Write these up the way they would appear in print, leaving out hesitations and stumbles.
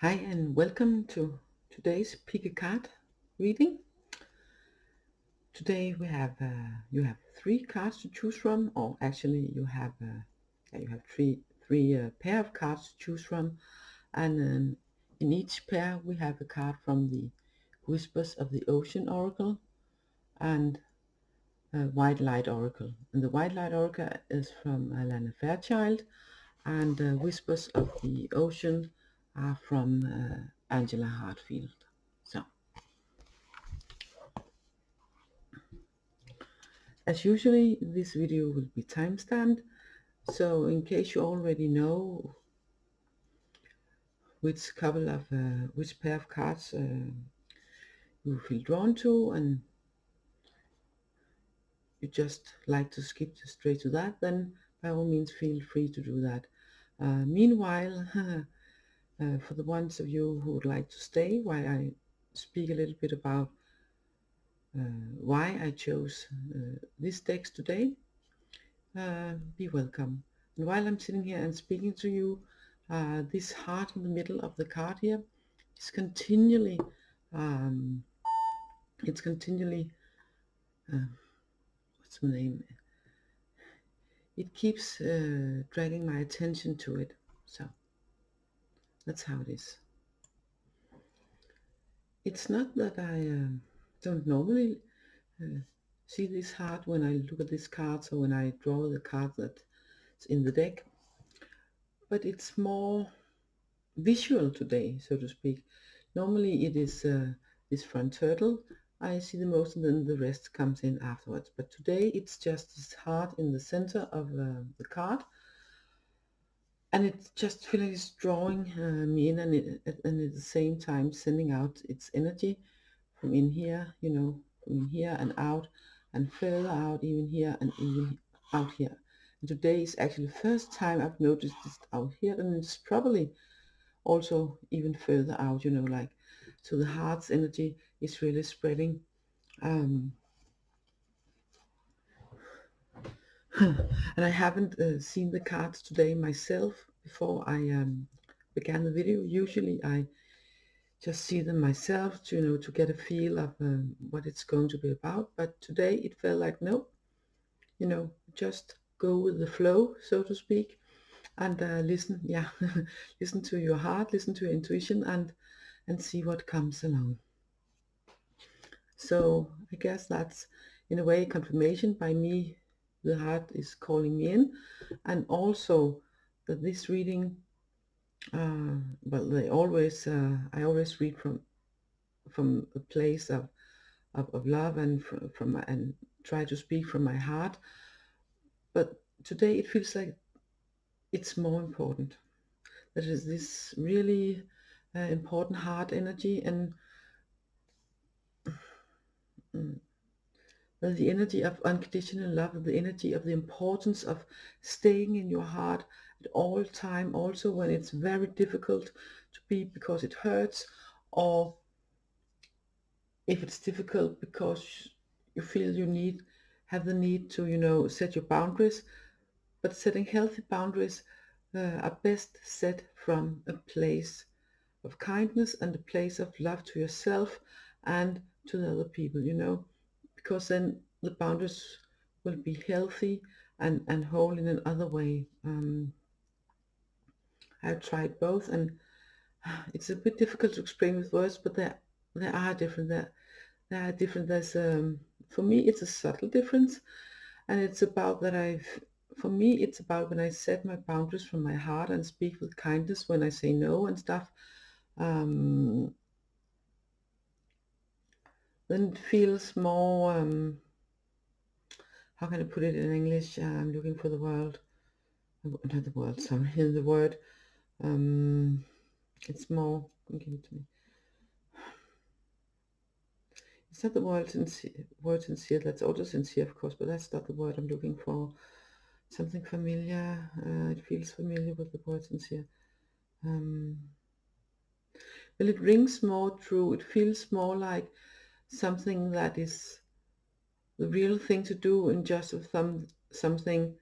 Hi and welcome to today's Pickacard reading. Today we have you have three cards to choose from, or actually you have three pair of cards to choose from, and in each pair we have a card from the Whispers of the Ocean Oracle and White Light Oracle. And the White Light Oracle is from Alana Fairchild, and Whispers of the Ocean are from Angela Hartfield. So, as usually, this video will be timestamped, so in case you already know which pair of cards you feel drawn to, and you just like to skip straight to that, then by all means feel free to do that. Meanwhile, for the ones of you who would like to stay while I speak a little bit about why I chose this text today, be welcome. And while I'm sitting here and speaking to you, this heart in the middle of the card here is continually, it's continually, what's the name? It keeps dragging my attention to it. So that's how it is. It's not that I don't normally see this heart when I look at this card, or when I draw the card that's in the deck, but it's more visual today, so to speak. Normally it is this front turtle I see the most, and then the rest comes in afterwards. But today it's just this heart in the center of the card, and it just feels like it's drawing me in, and at the same time sending out its energy from in here, from in here and out, and further out, even here and even out here. And today is actually the first time I've noticed this out here, and it's probably also even further out, like, so the heart's energy is really spreading. And I haven't seen the cards today myself before I began the video. Usually I just see them myself to get a feel of what it's going to be about, but today it felt like, no, just go with the flow, so to speak, and listen, listen to your heart, listen to your intuition, and see what comes along. So I guess that's in a way confirmation by me. The heart is calling me in, and also that this reading, I always read from a place of love, and and try to speak from my heart. But today it feels like it's more important. That is this really important heart energy, and the energy of unconditional love, the energy of the importance of staying in your heart at all time, also when it's very difficult to be, because it hurts, or if it's difficult because you feel have the need to set your boundaries. But setting healthy boundaries are best set from a place of kindness and a place of love to yourself and to the other people, because then the boundaries will be healthy and whole in another way. I've tried both, and it's a bit difficult to explain with words, but there are different. There are different. There's for me it's a subtle difference, and it's about that for me it's about when I set my boundaries from my heart and speak with kindness when I say no and stuff. Then it feels more. How can I put it in English? I'm looking for the word. Not the word. Sorry, the word. It's more. Give it to me. It's not the word sincere. That's also sincere, of course, but that's not the word I'm looking for. Something familiar. It feels familiar with the word sincere. Well, it rings more true. It feels more like something that is the real thing to do, and just something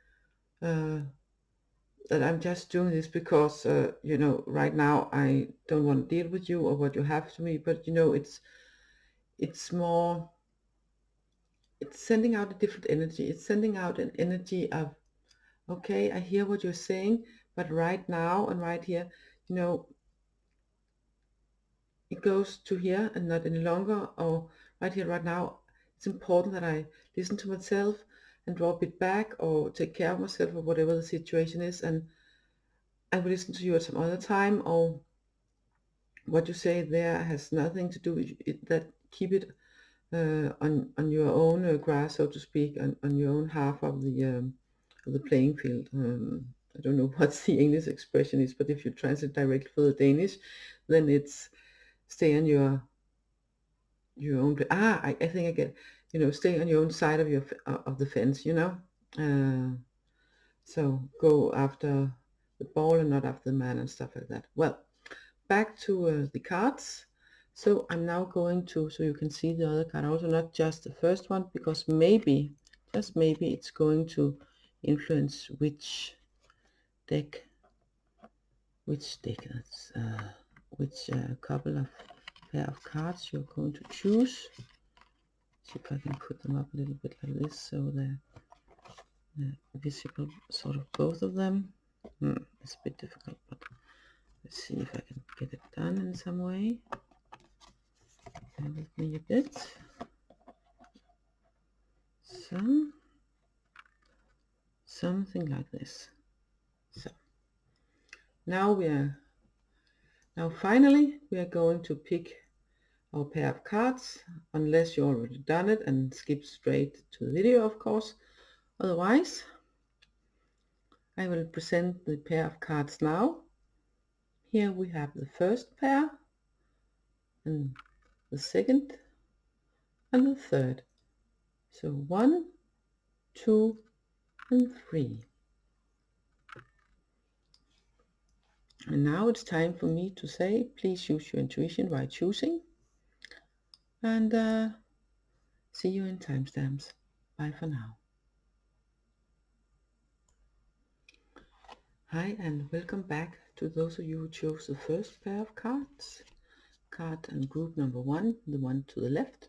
that I'm just doing this because, you know, right now I don't want to deal with you or what you have to me, but you know, it's more, it's sending out a different energy. It's sending out an energy of, okay, I hear what you're saying, but right now and right here, you know, it goes to here and not any longer, or right here, right now. It's important that I listen to myself and draw a bit back or take care of myself or whatever the situation is, and I will listen to you at some other time, or what you say there has nothing to do with it, that keep it on your own grass, so to speak, on your own half of the playing field. I don't know what the English expression is, but if you translate directly for the Danish, then it's stay on your own. I think I get, you know, stay on your own side of of the fence. You know, so go after the ball and not after the man and stuff like that. Well, back to the cards. So I'm now going to, so you can see the other card also, not just the first one, because maybe, just maybe, it's going to influence deck, that's, which couple of pair of cards you're going to choose. See if I can put them up a little bit like this, so they're visible, sort of both of them. It's a bit difficult, but let's see if I can get it done in some way. Bear with me a bit. So, something like this. So now finally we are going to pick our pair of cards, unless you already done it and skip straight to the video, of course. Otherwise, I will present the pair of cards now. Here we have the first pair, and the second, and the third. So 1, 2, and 3. And now it's time for me to say, please use your intuition while choosing. And see you in timestamps. Bye for now. Hi and welcome back to those of you who chose the first pair of cards. Card and group number 1, the one to the left.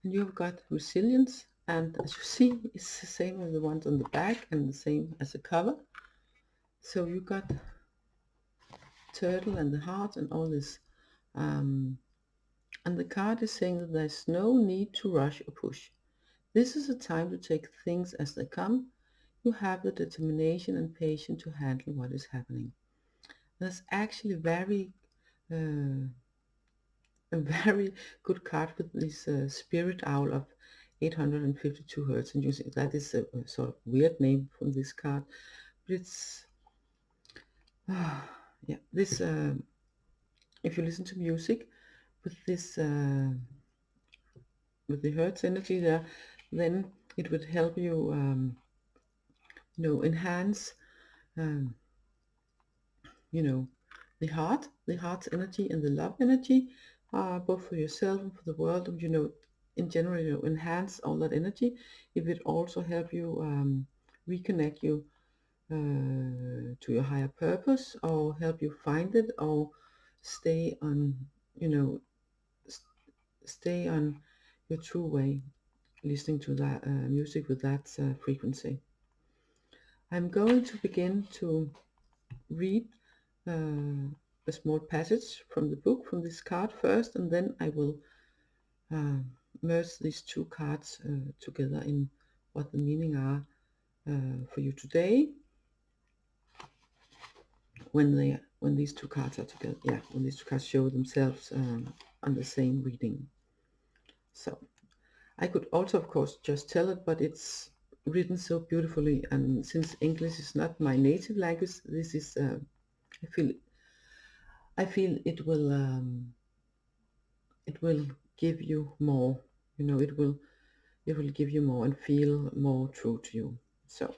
And you have got resilience, and as you see, it's the same as the ones on the back and the same as the cover. So you got turtle and the heart and all this. And the card is saying that there's no need to rush or push. This is a time to take things as they come. You have the determination and patience to handle what is happening. That's actually a very good card with this spirit owl of 852 hertz, and you see that is a sort of weird name from this card, but it's yeah, this if you listen to music with this with the hertz energy there, then it would help you you know, enhance you know, the heart's energy and the love energy, both for yourself and for the world, and you know, in general, you know, enhance all that energy. It would also help you reconnect you to your higher purpose, or help you find it, or stay on, you know, stay on your true way, listening to that music with that frequency. I'm going to begin to read a small passage from the book, from this card first, and then I will merge these two cards together in what the meaning are for you today, when these two cards are together. Yeah, when these two cards show themselves on the same reading. So I could also, of course, just tell it, but it's written so beautifully, and since English is not my native language, this is I feel it will give you more, you know, it will give you more and feel more true to you. So,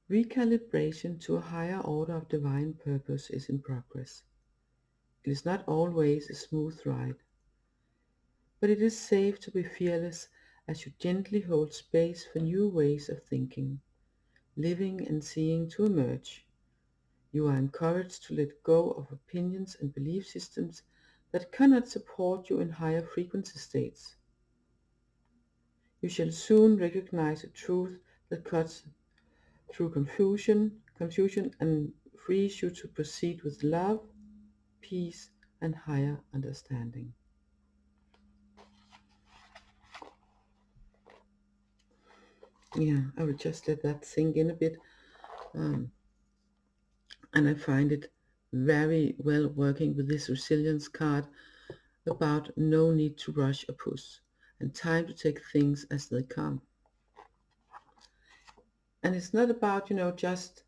recalibration to a higher order of divine purpose is in progress. It is not always a smooth ride, but it is safe to be fearless as you gently hold space for new ways of thinking. living and seeing to emerge. You are encouraged to let go of opinions and belief systems that cannot support you in higher frequency states. You shall soon recognize a truth that cuts through confusion and frees you to proceed with love, peace, and higher understanding. Yeah, I will just let that sink in a bit. And I find it very well working with this resilience card about no need to rush or push and time to take things as they come. And it's not about, just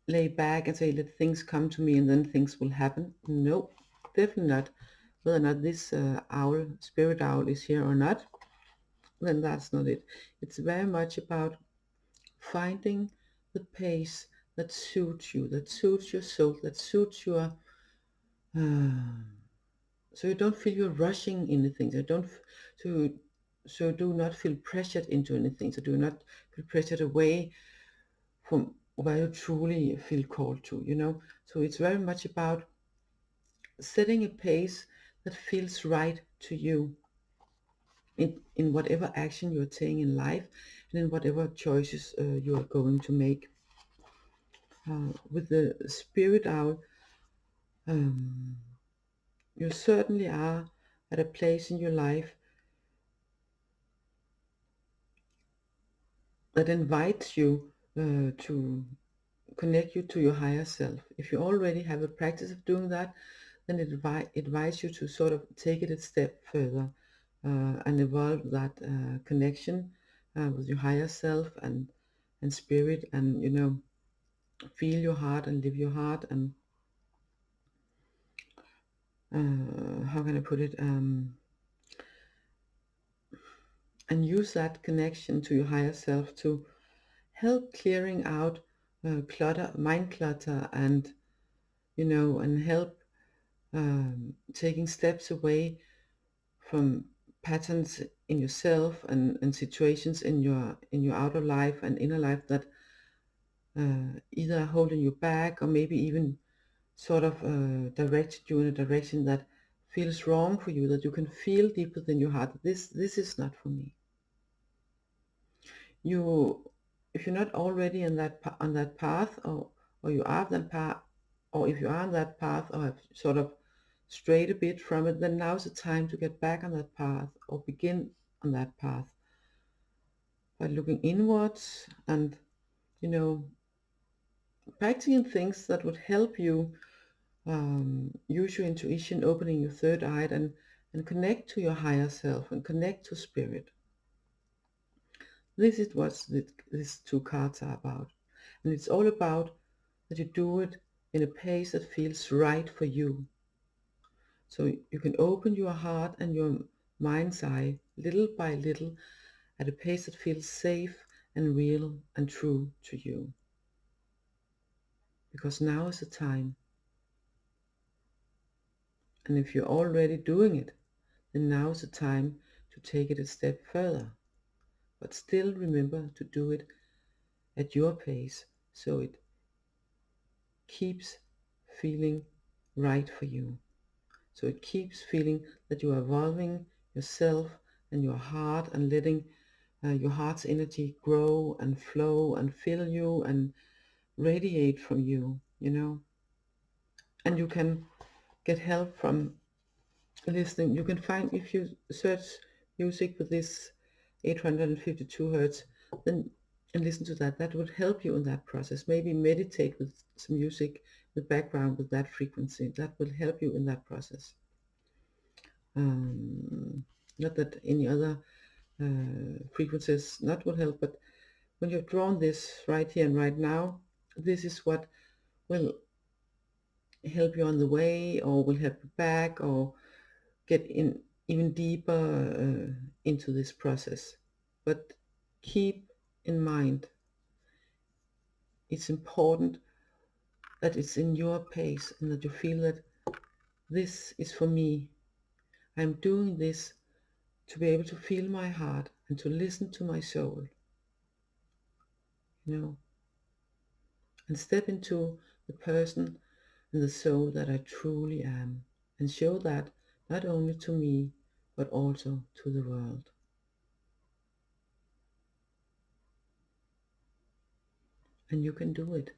lay back and say, let things come to me and then things will happen. No, definitely not. Whether or not this spirit owl is here or not, then that's not it. It's very much about finding the pace that suits you, that suits your soul, that suits your so you don't feel you're rushing into things. So so do not feel pressured into anything. So do not feel pressured away from where you truly feel called to. So it's very much about setting a pace that feels right to you in whatever action you're taking in life and in whatever choices you are going to make. With the spirit owl, you certainly are at a place in your life that invites you to connect you to your higher self. If you already have a practice of doing that, then it invites you to sort of take it a step further and evolve that connection with your higher self and spirit, and feel your heart and live your heart, and how can I put it, and use that connection to your higher self to help clearing out mind clutter, and help taking steps away from patterns in yourself and situations in your outer life and inner life that either are holding you back or maybe even sort of directed you in a direction that feels wrong for you, that you can feel deep within your heart that this is not for me. If you're not already on that path, or you are that path, or if you are on that path or have sort of strayed a bit from it, then now's the time to get back on that path or begin on that path by looking inwards and practicing things that would help you use your intuition, opening your third eye, and connect to your higher self and connect to spirit. This is what these two cards are about. And it's all about that you do it in a pace that feels right for you. So you can open your heart and your mind's eye little by little at a pace that feels safe and real and true to you. Because now is the time. And if you're already doing it, then now is the time to take it a step further. But still remember to do it at your pace so it keeps feeling right for you. So it keeps feeling that you are evolving yourself and your heart and letting your heart's energy grow and flow and fill you and radiate from you. And you can get help from listening. You can find, if you search music with this 852 hertz, then and listen to that. That would help you in that process. Maybe meditate with some music, the background with that frequency. That will help you in that process. Not that any other frequencies not will help, but when you've drawn this right here and right now, this is what will help you on the way, or will help you back, or get in even deeper into this process. But keep in mind, it's important that it's in your pace and that you feel that this is for me. I'm doing this to be able to feel my heart and to listen to my soul. and step into the person and the soul that I truly am, and show that not only to me, but also to the world. And you can do it.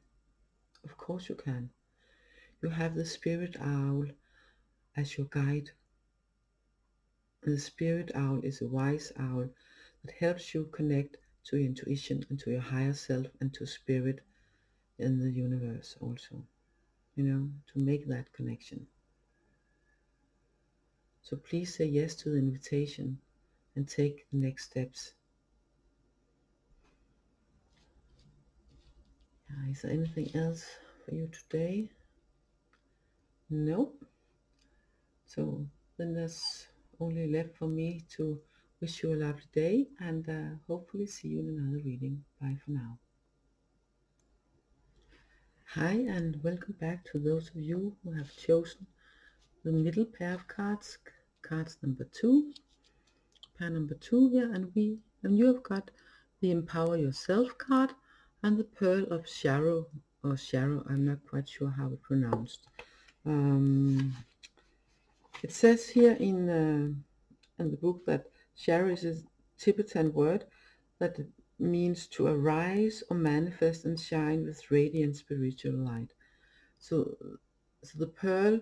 Of course you can. You have the spirit owl as your guide. And the spirit owl is a wise owl that helps you connect to your intuition and to your higher self and to spirit in the universe also, to make that connection. So please say yes to the invitation and take the next steps. Is there anything else for you today? No? So then there's only left for me to wish you a lovely day and hopefully see you in another reading. Bye for now. Hi and welcome back to those of you who have chosen the middle pair of cards, cards number 2, pair number 2 here, and you have got the Empower Yourself card and the Pearl of Shadow, or Shadow, I'm not quite sure how it's pronounced. It says here in the book that Shadow is a Tibetan word that means to arise or manifest and shine with radiant spiritual light. So the Pearl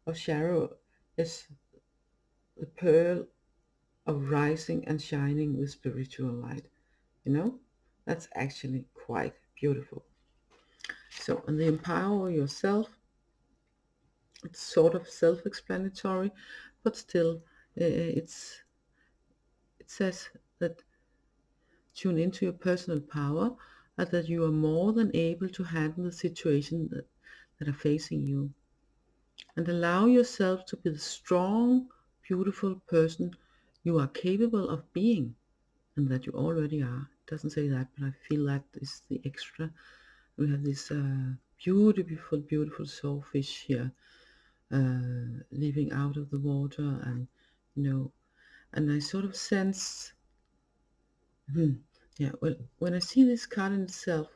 of Shadow is the pearl of rising and shining with spiritual light. That's actually quite beautiful. So, and the Empower Yourself, it's sort of self-explanatory, but still, it says that tune into your personal power, and that you are more than able to handle the situation that are facing you, and allow yourself to be the strong, beautiful person you are capable of being, and that you already are. It doesn't say that, but I feel that is the extra. We have this beautiful, beautiful sawfish here, living out of the water, and and I sort of sense, yeah. Well, when I see this card in itself,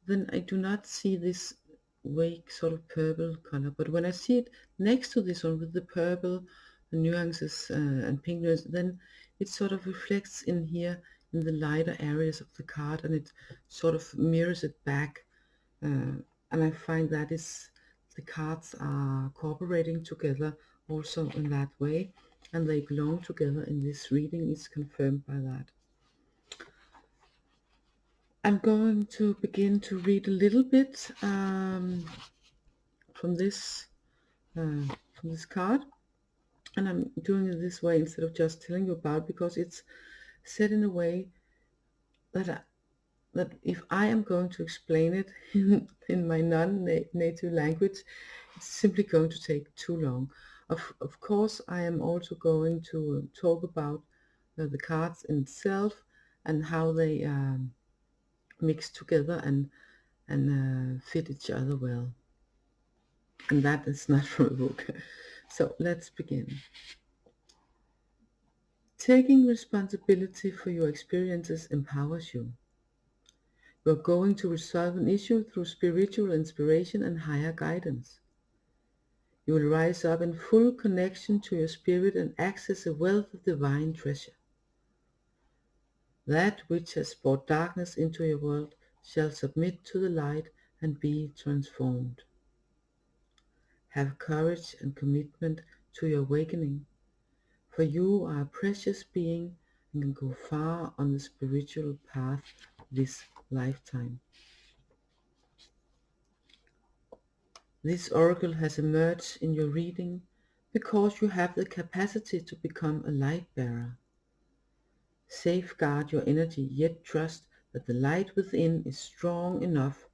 then I do not see this wake sort of purple color. But when I see it next to this one with the purple nuances and pink nuances, then it sort of reflects in here in the lighter areas of the card, and it sort of mirrors it back. And I find that is the cards are cooperating together also in that way, and they belong together in this reading. Is confirmed by that. I'm going to begin to read a little bit from this card, and I'm doing it this way instead of just telling you about, because it's said in a way that that if I am going to explain it in my non-native language, it's simply going to take too long. Of course, I am also going to talk about the cards in itself and how they mix together and fit each other well. And that is not from a book. So let's begin. Taking responsibility for your experiences empowers you. You are going to resolve an issue through spiritual inspiration and higher guidance. You will rise up in full connection to your spirit and access a wealth of divine treasure. That which has brought darkness into your world shall submit to the light and be transformed. Have courage and commitment to your awakening, for you are a precious being and can go far on the spiritual path this lifetime. This oracle has emerged in your reading because you have the capacity to become a light bearer. Safeguard your energy, yet trust that the light within is strong enough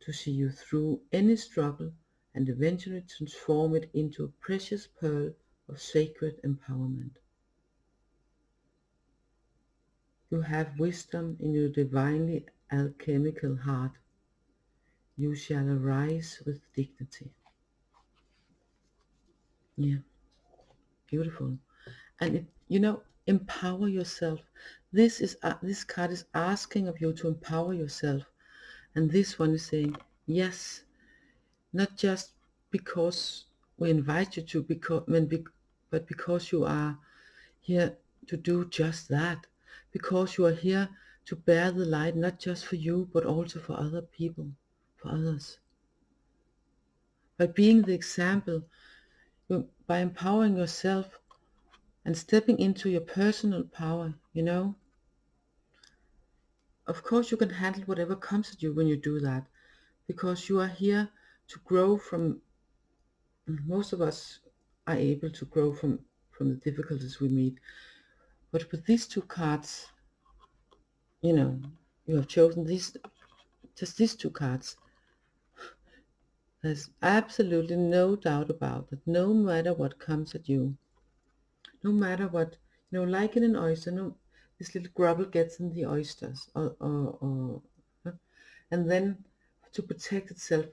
to see you through any struggle and eventually transform it into a precious pearl of sacred empowerment. You have wisdom in your divinely alchemical heart. You shall arise with dignity. Yeah, beautiful. And empower yourself. This card is asking of you to empower yourself, And this one is saying, yes, not just because we invite you to, but because you are here to do just that. Because you are here to bear the light, not just for you, but also for other people, for others. By being the example, by empowering yourself and stepping into your personal power, of course you can handle whatever comes at you when you do that, because you are here to grow from. Most of us are able to grow from the difficulties we meet, but with these two cards, you have chosen these two cards. There's absolutely no doubt about that. No matter what comes at you, no matter what, like in an oyster, this little grubble gets in the oysters, and then to protect itself,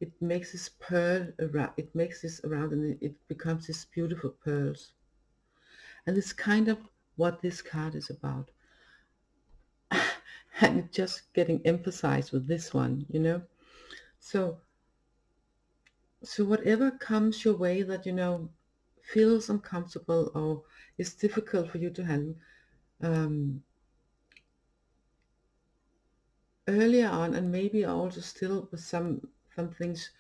it makes this pearl around. It makes this around, and it becomes these beautiful pearls. And it's kind of what this card is about. And it's just getting emphasized with this one, So whatever comes your way that, feels uncomfortable or is difficult for you to handle, earlier on, and maybe also still with some things,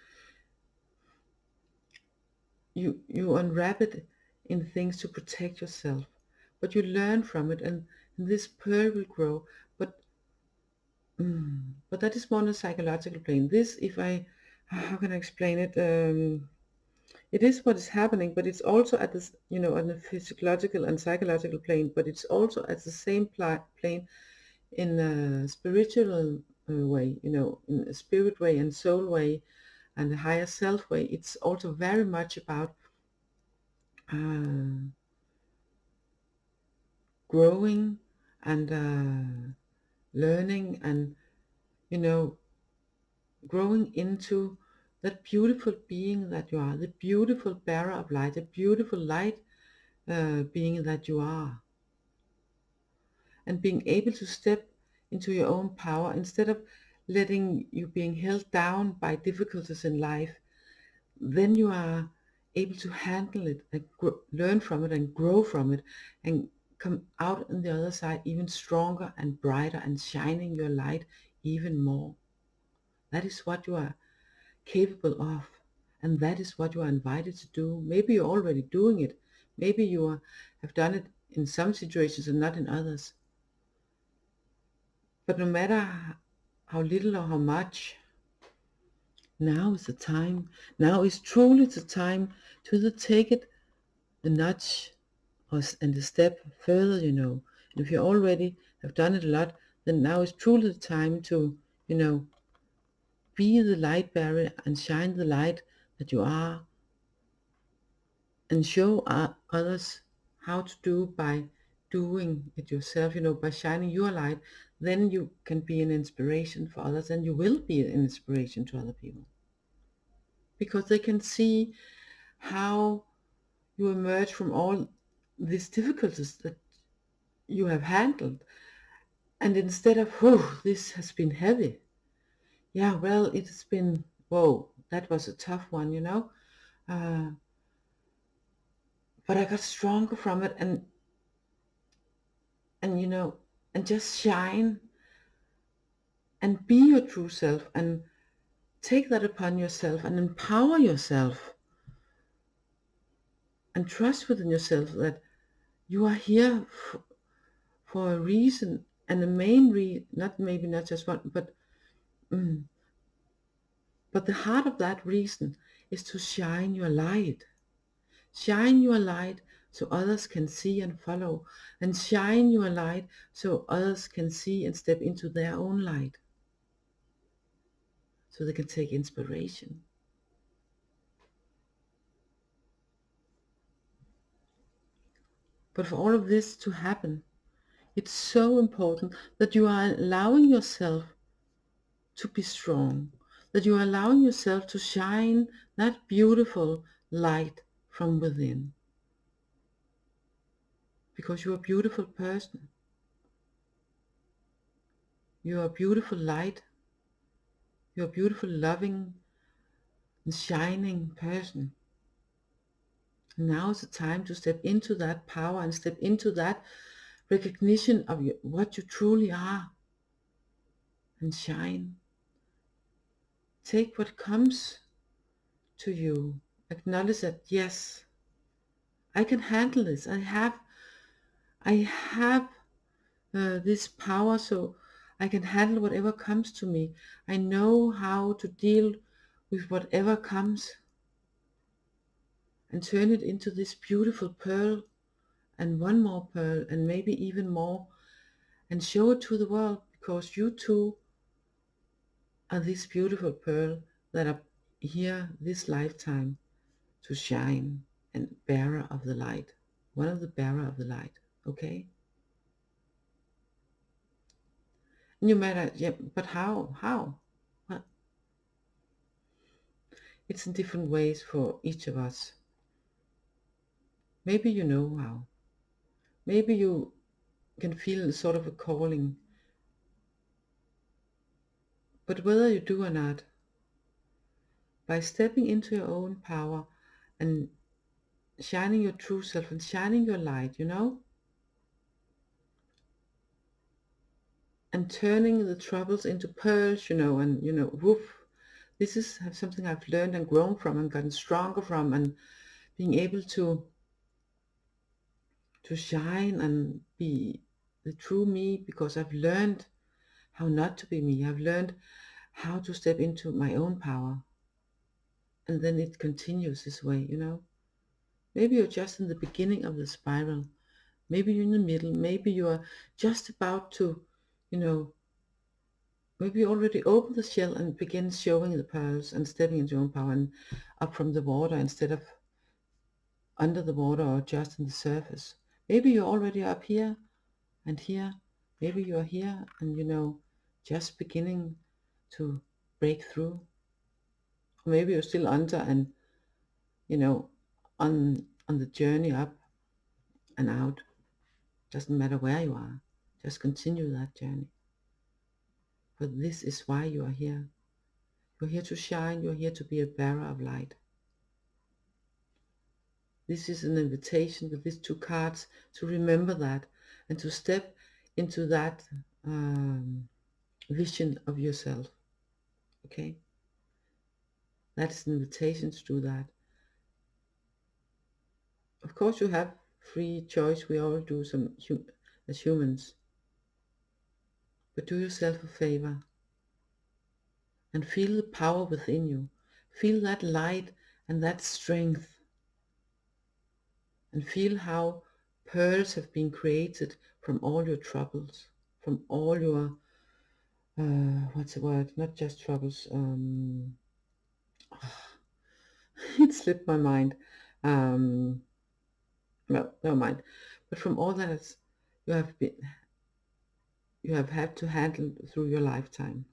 you unwrap it in things to protect yourself, but you learn from it, and this pearl will grow. But that is more on a psychological plane. This, how can I explain it? It is what is happening, but it's also at this, on the physiological and psychological plane, but it's also at the same plane in a spiritual way, in a spirit way and soul way and a higher self way. It's also very much about growing and learning and, growing into that beautiful being that you are, the beautiful bearer of light, the beautiful light being that you are, and being able to step into your own power instead of letting you being held down by difficulties in life. Then you are able to handle it and learn from it and grow from it and come out on the other side even stronger and brighter and shining your light even more. That is what you are capable of, and that is what you are invited to do. Maybe you're already doing it. Maybe you have done it in some situations and not in others. But no matter how little or how much, now is the time. Now is truly the time to take it a notch and a step further, And if you already have done it a lot, then now is truly the time to, be the light bearer and shine the light that you are, and show others how to do by doing it yourself, by shining your light. Then you can be an inspiration for others, and you will be an inspiration to other people, because they can see how you emerge from all these difficulties that you have handled. And instead of, oh, this has been heavy, yeah, well, it's been, whoa, that was a tough one, uh, but I got stronger from it, and and just shine and be your true self and take that upon yourself and empower yourself and trust within yourself that you are here for a reason, and the main reason, not just one, but the heart of that reason is to shine your light. Shine your light so others can see and follow, and shine your light so others can see and step into their own light, so they can take inspiration. But for all of this to happen, it's so important that you are allowing yourself to be strong, that you are allowing yourself to shine that beautiful light from within. Because you're a beautiful person. You're a beautiful light. You're a beautiful, loving, and shining person. And now is the time to step into that power and step into that recognition of what you truly are, and shine. Take what comes to you. Acknowledge that, yes, I can handle this. I have this power, so I can handle whatever comes to me. I know how to deal with whatever comes, and turn it into this beautiful pearl, and one more pearl, and maybe even more, and show it to the world, because you too are this beautiful pearl that are here this lifetime to shine, and bearer of the light, one of the bearer of the light. Okay? And you might ask, yeah, but how? Well, it's in different ways for each of us. Maybe you know how. Maybe you can feel sort of a calling. But whether you do or not, by stepping into your own power and shining your true self and shining your light, and turning the troubles into pearls, and woof. This is something I've learned and grown from and gotten stronger from, and being able to shine and be the true me, because I've learned how not to be me. I've learned how to step into my own power. And then it continues this way. Maybe you're just in the beginning of the spiral. Maybe you're in the middle. Maybe you are just about to, maybe you already open the shell and begin showing the pearls and stepping into your own power, and up from the water instead of under the water or just in the surface. Maybe you're already up here and here. Maybe you're here and just beginning to break through. Or maybe you're still under and on the journey up and out. Doesn't matter where you are. Just continue that journey. But this is why you are here. You're here to shine. You're here to be a bearer of light. This is an invitation with these two cards to remember that and to step into that vision of yourself. Okay? That's an invitation to do that. Of course, you have free choice. We all do as humans. But do yourself a favor and feel the power within you. Feel that light and that strength. And feel how pearls have been created from all your troubles, from all your, what's the word? Not just troubles. It slipped my mind. Well, never mind. But from all that you have had to handle through your lifetime.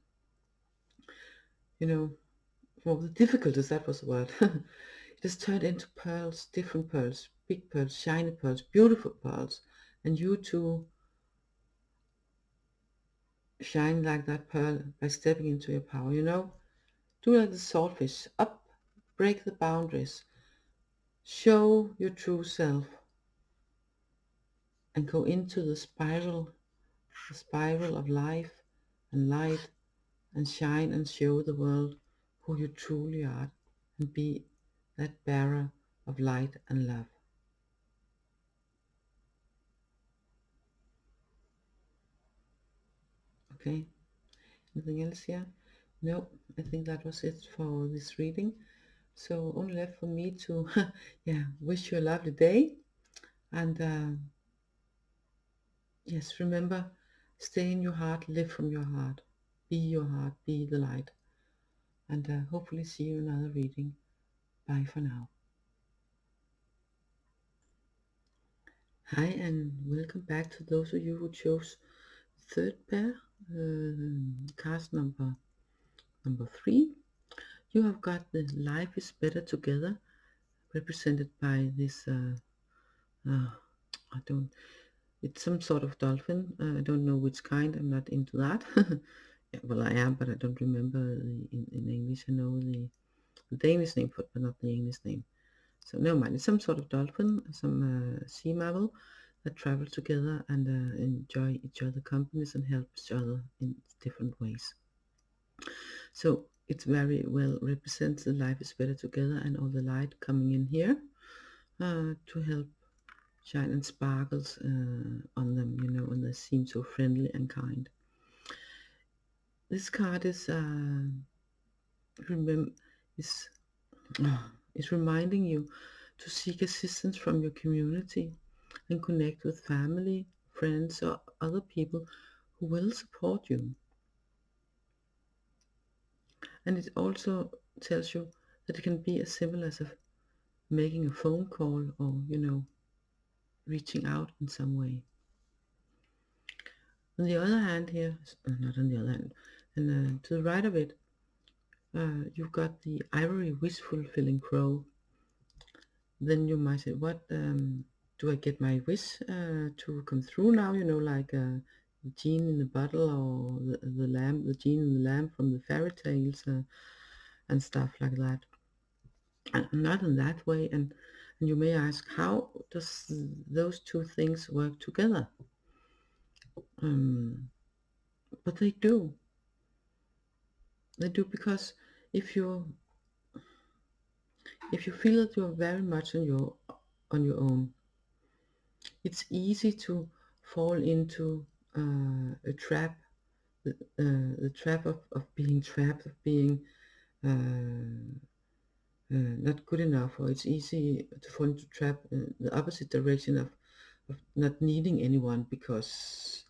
From all the difficulties, that was the word. It has turned into pearls, different pearls, big pearls, shiny pearls, beautiful pearls. And you too shine like that pearl by stepping into your power. Do like the swordfish, up, break the boundaries, show your true self, and go into the spiral of life and light, and shine and show the world who you truly are, and be that bearer of light and love. Okay, anything else here? No, I think that was it for this reading. So only left for me to wish you a lovely day, and yes, remember, stay in your heart, live from your heart, be your heart, be the light, and hopefully see you in another reading. Bye for now. Hi, and welcome back to those of you who chose third pair, card number 3. You have got the Life is Better Together, represented by this it's some sort of dolphin. I don't know which kind. I'm not into that. well, I am, but I don't remember in English. I know the Danish name for it, but not the English name. So never mind. It's some sort of dolphin, some sea mammal that travel together and enjoy each other companies and help each other in different ways. So it very well represents the life is better together and all the light coming in here to help shine and sparkles on them, you know, and they seem so friendly and kind. This card is is is reminding you to seek assistance from your community and connect with family, friends, or other people who will support you. And it also tells you that it can be as simple as making a phone call or, you know, reaching out in some way. On the other hand here, not on the other hand, and to the right of it, you've got the ivory wish fulfilling crow. Then you might say, what do I get my wish to come through now? You know, like the genie in the bottle, or the lamp, the genie in the lamp from the fairy tales and stuff like that. And not in that way. And you may ask, how does those two things work together? But they do. They do, because if you feel that you're very much on your own, it's easy to fall into a trap, the trap of being trapped, of being not good enough, or it's easy to fall into trap the opposite direction of not needing anyone because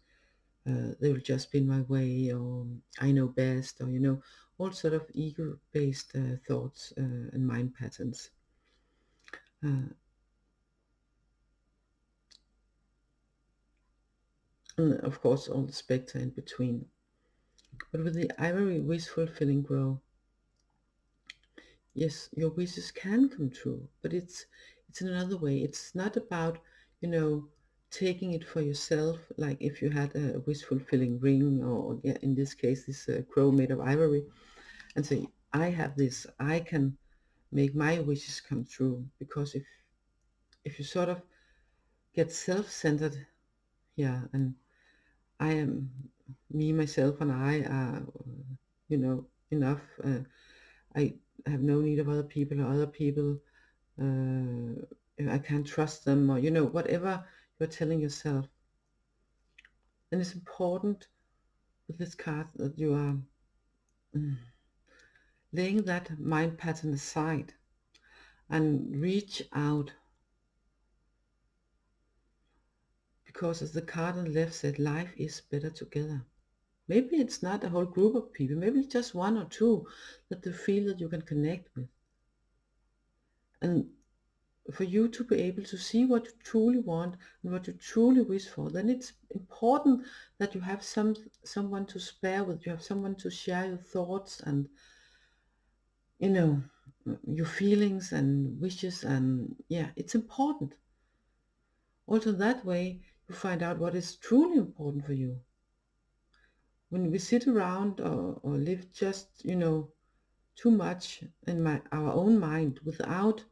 they will just be in my way, or I know best, or you know, all sort of ego-based thoughts and mind patterns. And of course all the spectre in between. But with the ivory wish fulfilling grow, yes, your wishes can come true, but it's in another way. It's not about, you know, taking it for yourself, like if you had a wish fulfilling ring, or yeah, in this case this crow made of ivory, and say, I have this, I can make my wishes come true. Because if you sort of get self-centered here, and I am me, myself, and I are, you know, enough. I have no need of other people, or other people. I can't trust them, or you know, whatever you're telling yourself. And it's important with this card that you are laying that mind pattern aside and reach out. Because as the card on the left said, life is better together. Maybe it's not a whole group of people, maybe it's just one or two that you feel that you can connect with. And for you to be able to see what you truly want and what you truly wish for, then it's important that you have someone to spare with, you have someone to share your thoughts and, you know, your feelings and wishes. And yeah, it's important. Also that way you find out what is truly important for you. When we sit around or live just, you know, too much in our own mind without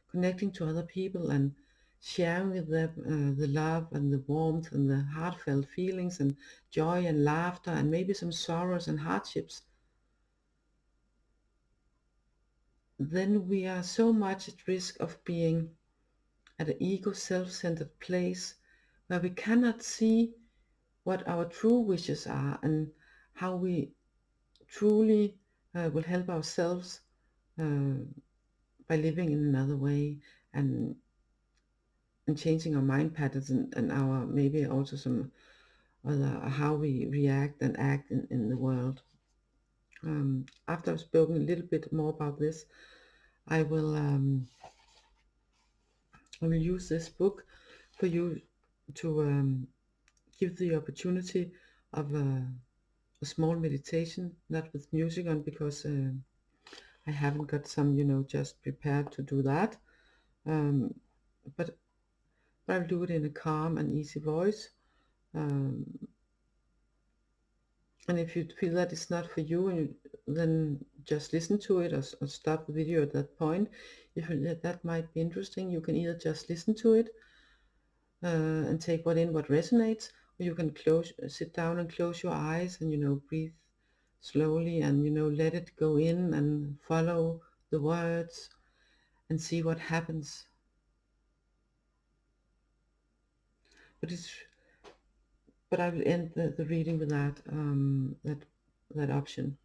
connecting to other people and sharing with them the love and the warmth and the heartfelt feelings and joy and laughter and maybe some sorrows and hardships, then we are so much at risk of being at an ego self-centered place where we cannot see what our true wishes are and how we truly will help ourselves uh, by living in another way and changing our mind patterns and our maybe also some other how we react and act in the world. After I've spoken a little bit more about this, I will use this book for you to give the opportunity of a small meditation, not with music on, because I haven't got some, you know, just prepared to do that. Um, but I'll do it in a calm and easy voice. Um, And if you feel that it's not for you, then just listen to it, or stop the video at that point. If you, that might be interesting, you can either just listen to it and take what resonates, or you can sit down and close your eyes and breathe slowly and let it go in and follow the words and see what happens. But I will end the reading with that option.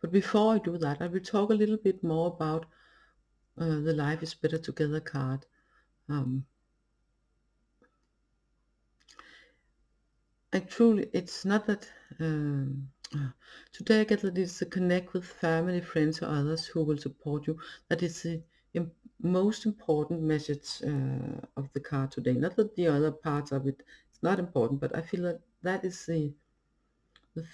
But before I do that, I will talk a little bit more about the Life is Better Together card. Truly, it's not that today I get that it's to connect with family, friends, or others who will support you. That is the most important message of the card today. Not that the other parts of it is not important, but I feel that that is the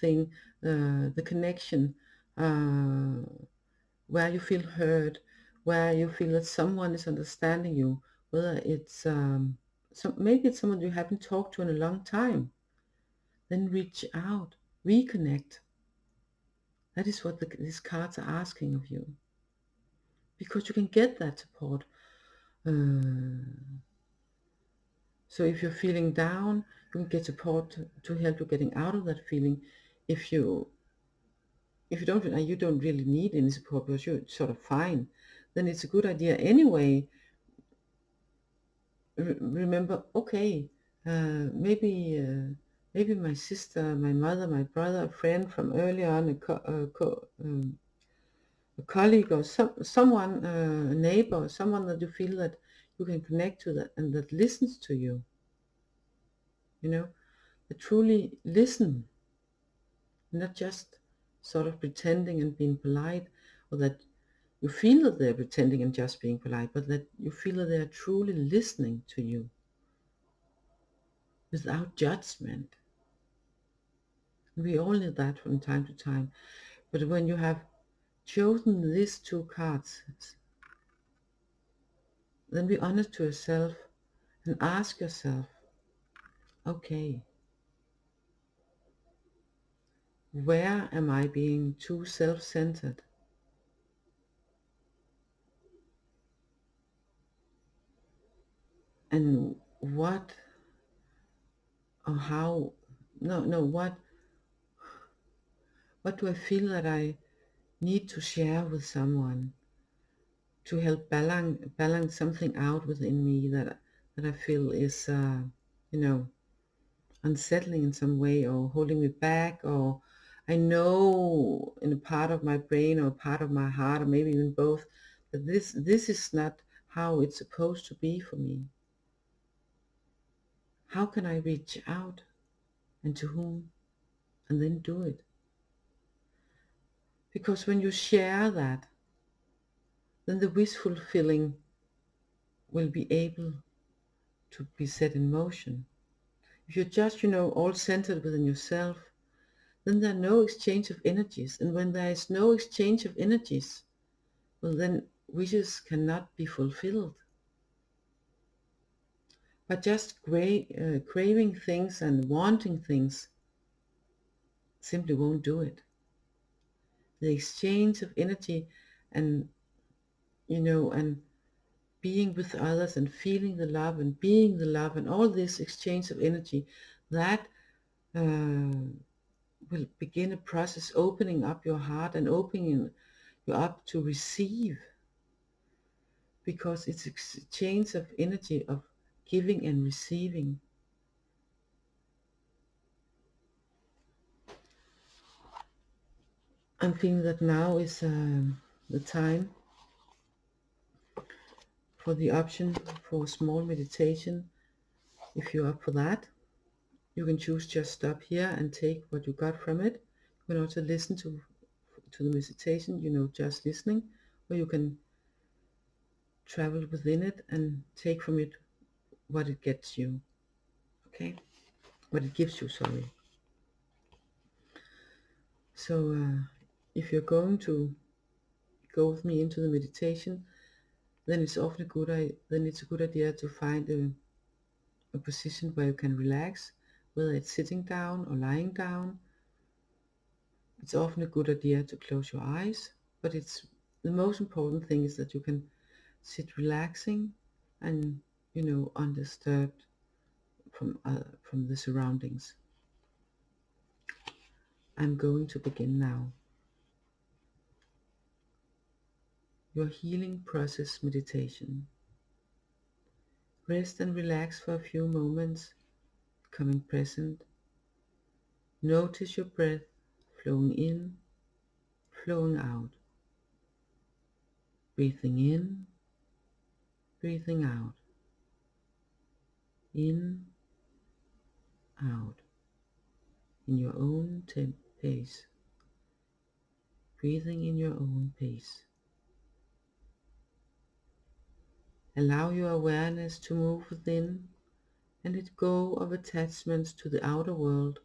thing, the connection, where you feel heard, where you feel that someone is understanding you, whether it's maybe it's someone you haven't talked to in a long time. Then reach out, reconnect. That is what these cards are asking of you, because you can get that support. So if you're feeling down, you can get support to help you getting out of that feeling. If you don't really need any support because you're sort of fine, then it's a good idea anyway. Remember, okay, maybe my sister, my mother, my brother, a friend from earlier on, a colleague, or someone, a neighbor, or someone that you feel that you can connect to, that and that listens to you, that truly listen, not just sort of pretending and being polite, or that you feel that they're pretending and just being polite, but that you feel that they're truly listening to you without judgment. We all need that from time to time. But when you have chosen these two cards, then be honest to yourself and ask yourself, okay, where am I being too self-centered? And what or how, no, what do I feel that I need to share with someone to help balance something out within me that I feel is, unsettling in some way, or holding me back, or I know in a part of my brain or part of my heart, or maybe even both, that this is not how it's supposed to be for me. How can I reach out, and to whom, and then do it? Because when you share that, then the wish fulfilling will be able to be set in motion. If you're just, all centered within yourself, then there are no exchange of energies. And when there is no exchange of energies, well, then wishes cannot be fulfilled. But just craving things and wanting things simply won't do it. The exchange of energy, and and being with others and feeling the love and being the love, and all this exchange of energy, that will begin a process opening up your heart and opening you up to receive, because it's exchange of energy of giving and receiving. I'm feeling that now is the time for the option for a small meditation. If you're up for that, you can choose just stop here and take what you got from it. You can also listen to the meditation, just listening, or you can travel within it and take from it what it gets you. Okay, what it gives you. Sorry. So if you're going to go with me into the meditation, then it's often a good idea to find a position where you can relax, whether it's sitting down or lying down. It's often a good idea to close your eyes, but the most important thing is that you can sit relaxing and, undisturbed from the surroundings. I'm going to begin now. Your healing process meditation. Rest and relax for a few moments, becoming present. Notice your breath flowing in, flowing out. Breathing in, breathing out. In, out. In your own pace. Breathing in your own pace. Allow your awareness to move within and let go of attachments to the outer world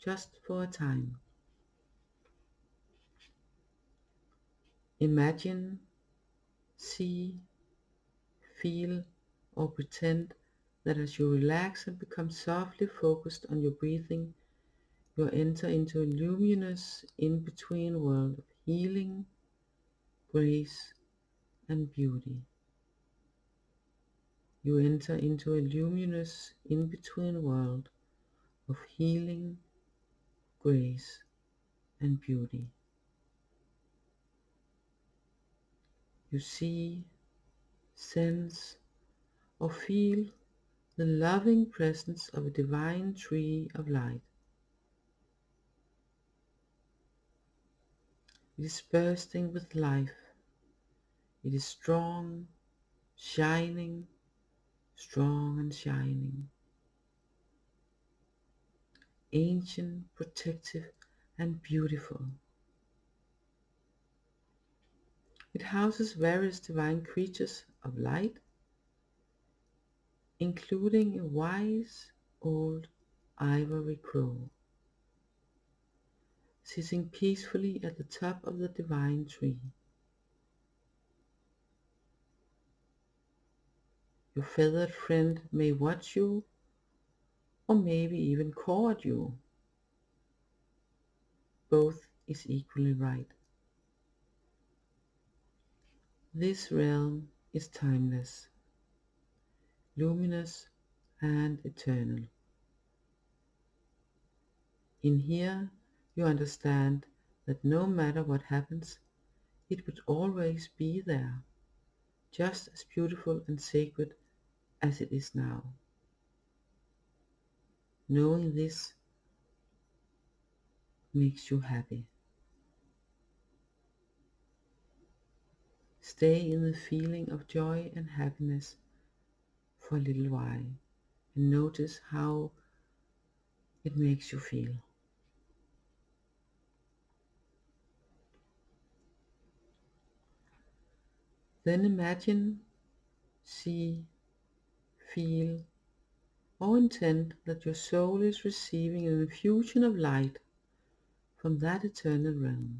just for a time. Imagine, see, feel, or pretend that as you relax and become softly focused on your breathing, you enter into a luminous in-between world of healing, grace, and beauty. You enter into a luminous in-between world of healing, grace, and beauty. You see, sense, or feel the loving presence of a divine tree of light. It is bursting with life. It is strong, shining, strong and shining. Ancient, protective, and beautiful. It houses various divine creatures of light, including a wise old ivory crow, sitting peacefully at the top of the divine tree. Your feathered friend may watch you, or maybe even court you. Both is equally right. This realm is timeless, luminous, and eternal. In here, you understand that no matter what happens, it would always be there, just as beautiful and sacred as it is now. Knowing this makes you happy. Stay in the feeling of joy and happiness for a little while and notice how it makes you feel. Then imagine, see, feel, or intend that your soul is receiving an infusion of light from that eternal realm.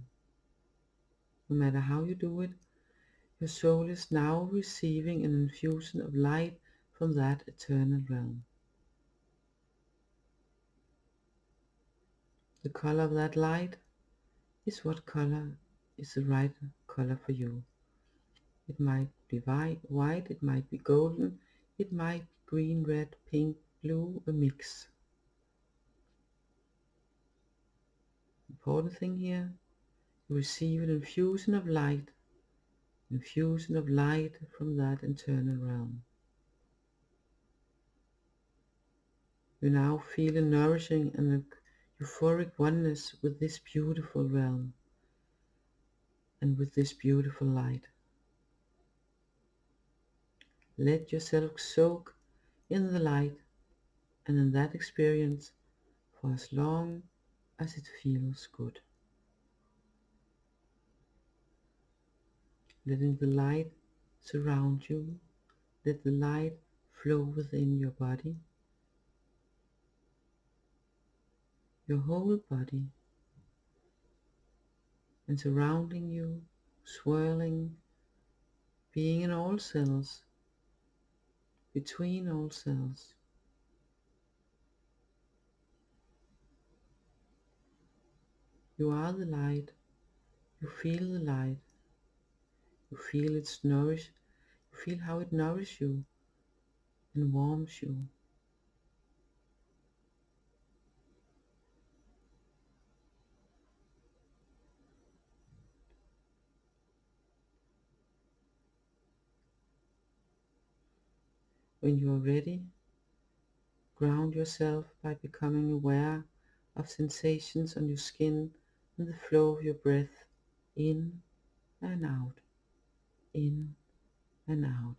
No matter how you do it, your soul is now receiving an infusion of light from that eternal realm. The color of that light is what color is the right color for you. It might be white, it might be golden, it might be green, red, pink, blue, a mix. Important thing here, you receive an infusion of light from that internal realm. You now feel a nourishing and a euphoric oneness with this beautiful realm and with this beautiful light. Let yourself soak in the light and in that experience for as long as it feels good. Letting the light surround you, let the light flow within your body, your whole body, and surrounding you, swirling, being in all cells, between all cells. You are the light. You feel the light. You feel its nourish. You feel how it nourishes you and warms you. When you are ready, ground yourself by becoming aware of sensations on your skin and the flow of your breath in and out, in and out.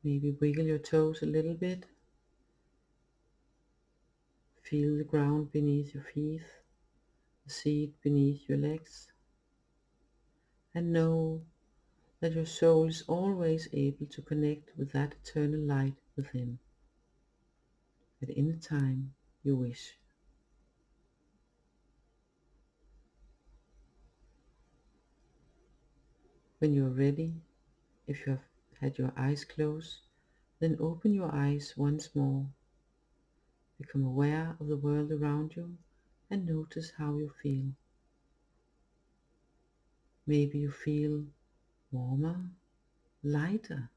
Maybe wiggle your toes a little bit. Feel the ground beneath your feet, the seat beneath your legs, and know that your soul is always able to connect with that eternal light within at any time you wish. When you are ready, if you have had your eyes closed, then open your eyes once more. Become aware of the world around you and notice how you feel. Maybe you feel warmer, lighter,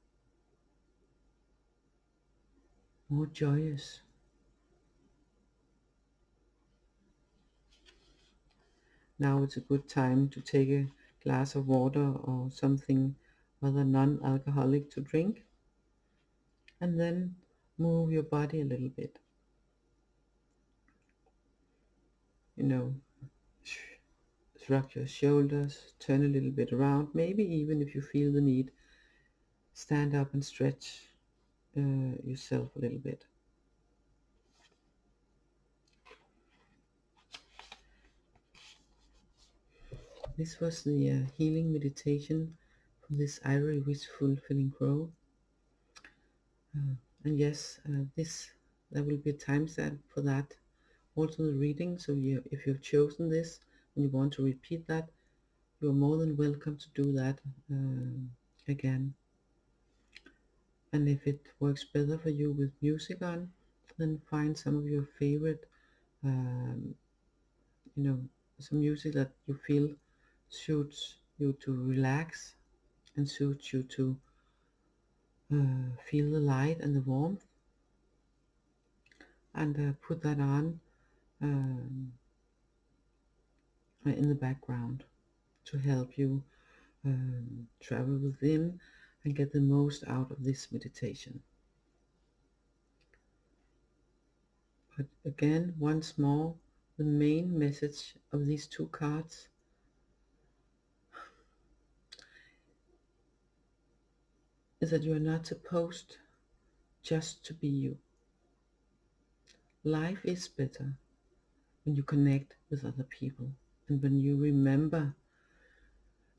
more joyous. Now it's a good time to take a glass of water or something rather non-alcoholic to drink, and then move your body a little bit. You know, shrug your shoulders, turn a little bit around, maybe even if you feel the need, stand up and stretch yourself a little bit. This was the healing meditation from this Ivory Wishful Filling Crow. And yes, there will be a timestamp for that. Also the reading, so if you've chosen this and you want to repeat that, you're more than welcome to do that again. And if it works better for you with music on, then find some of your favorite, um, some music that you feel suits you to relax and suits you to feel the light and the warmth, and put that on in the background to help you travel within and get the most out of this meditation. But again, once more, the main message of these two cards is that you are not supposed just to be you. Life is better when you connect with other people and when you remember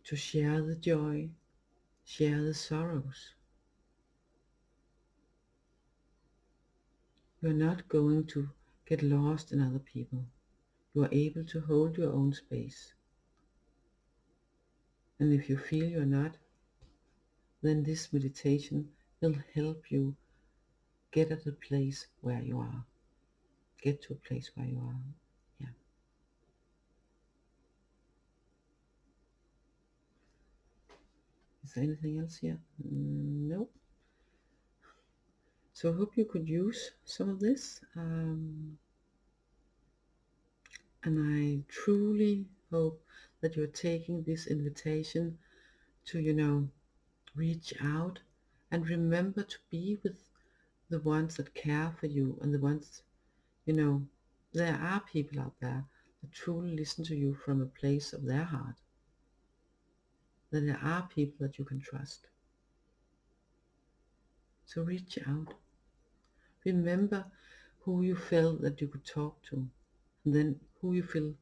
to share the joy, share the sorrows. You are not going to get lost in other people. You are able to hold your own space. And if you feel you're not, then this meditation will help you get at a place where you are. Get to a place where you are. Yeah. Is there anything else here? No. So I hope you could use some of this. And I truly hope that you're taking this invitation to, reach out and remember to be with the ones that care for you and the ones, there are people out there that truly listen to you from a place of their heart. That there are people that you can trust. So reach out. Remember who you felt that you could talk to, and then who you feel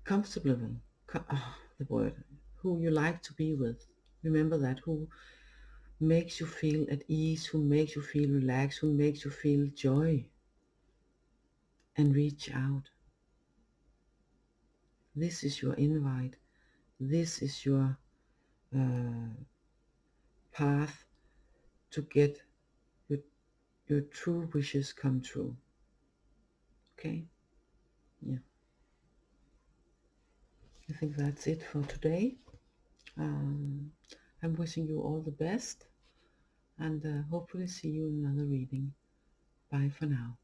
comfortable with. The word. Who you like to be with. Remember that. Who makes you feel at ease, who makes you feel relaxed, who makes you feel joy. And reach out. This is your invite. This is your path to get your true wishes come true. Okay? Yeah. I think that's it for today. I'm wishing you all the best, and hopefully see you in another reading. Bye for now.